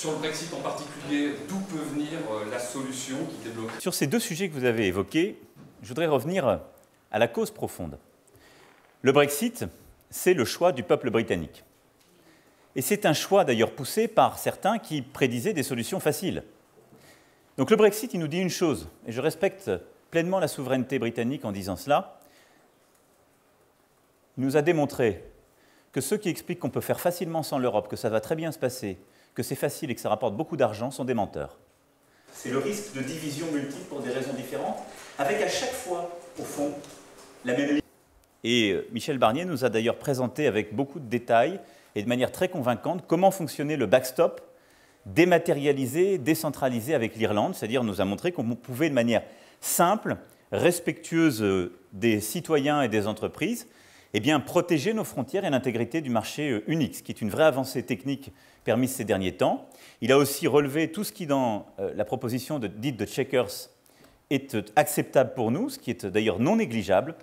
Sur le Brexit en particulier, d'où peut venir la solution qui débloque? Sur ces deux sujets que vous avez évoqués, je voudrais revenir à la cause profonde. Le Brexit, c'est le choix du peuple britannique. Et c'est un choix d'ailleurs poussé par certains qui prédisaient des solutions faciles. Donc le Brexit, il nous dit une chose, et je respecte pleinement la souveraineté britannique en disant cela. Il nous a démontré que ceux qui expliquent qu'on peut faire facilement sans l'Europe, que ça va très bien se passer, que c'est facile et que ça rapporte beaucoup d'argent, sont des menteurs. C'est le risque de division multiple pour des raisons différentes, avec à chaque fois, au fond, la même ligne. Et Michel Barnier nous a d'ailleurs présenté avec beaucoup de détails et de manière très convaincante comment fonctionnait le backstop dématérialisé, décentralisé avec l'Irlande, c'est-à-dire nous a montré qu'on pouvait de manière simple, respectueuse des citoyens et des entreprises, eh bien, protéger nos frontières et l'intégrité du marché unique, ce qui est une vraie avancée technique permise ces derniers temps. Il a aussi relevé tout ce qui, dans la proposition dite de Chequers, est acceptable pour nous, ce qui est d'ailleurs non négligeable,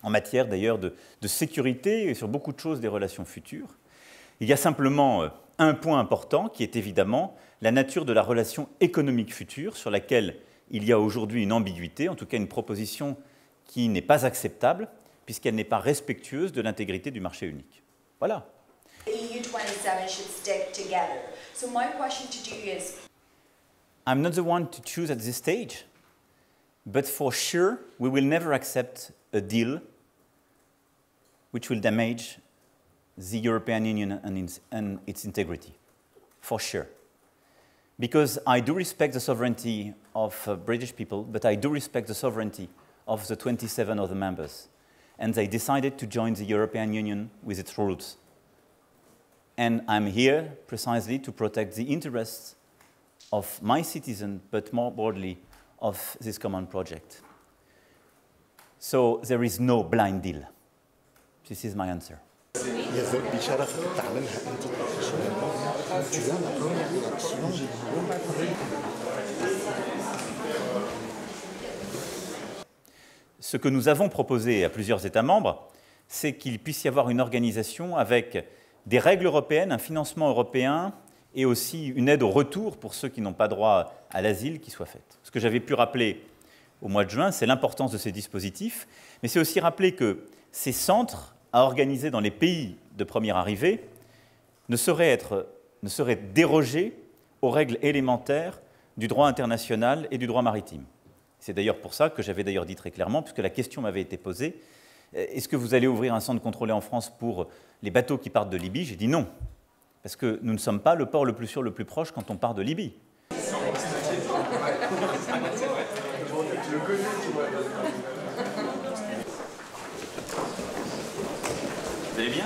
en matière d'ailleurs de sécurité et sur beaucoup de choses des relations futures. Il y a simplement un point important qui est évidemment la nature de la relation économique future, sur laquelle il y a aujourd'hui une ambiguïté, en tout cas une proposition qui n'est pas acceptable, puisqu'elle n'est pas respectueuse de l'intégrité du marché unique. Voilà. EU27 should stick together. So my question to you is, I'm not the one to choose at this stage, but for sure we will never accept a deal which will damage the European Union and its integrity, for sure. Because I do respect the sovereignty of British people, but I do respect the sovereignty of the 27 other members. And they decided to join the European Union with its roots. And I'm here precisely to protect the interests of my citizens, but more broadly of this common project. So there is no blind deal. This is my answer. Ce que nous avons proposé à plusieurs États membres, c'est qu'il puisse y avoir une organisation avec des règles européennes, un financement européen et aussi une aide au retour pour ceux qui n'ont pas droit à l'asile qui soit faite. Ce que j'avais pu rappeler au mois de juin, c'est l'importance de ces dispositifs, mais c'est aussi rappeler que ces centres à organiser dans les pays de première arrivée ne sauraient dérogés aux règles élémentaires du droit international et du droit maritime. C'est d'ailleurs pour ça que j'avais d'ailleurs dit très clairement, puisque la question m'avait été posée, est-ce que vous allez ouvrir un centre contrôlé en France pour les bateaux qui partent de Libye? J'ai dit non, parce que nous ne sommes pas le port le plus sûr, le plus proche quand on part de Libye. Vous allez bien ?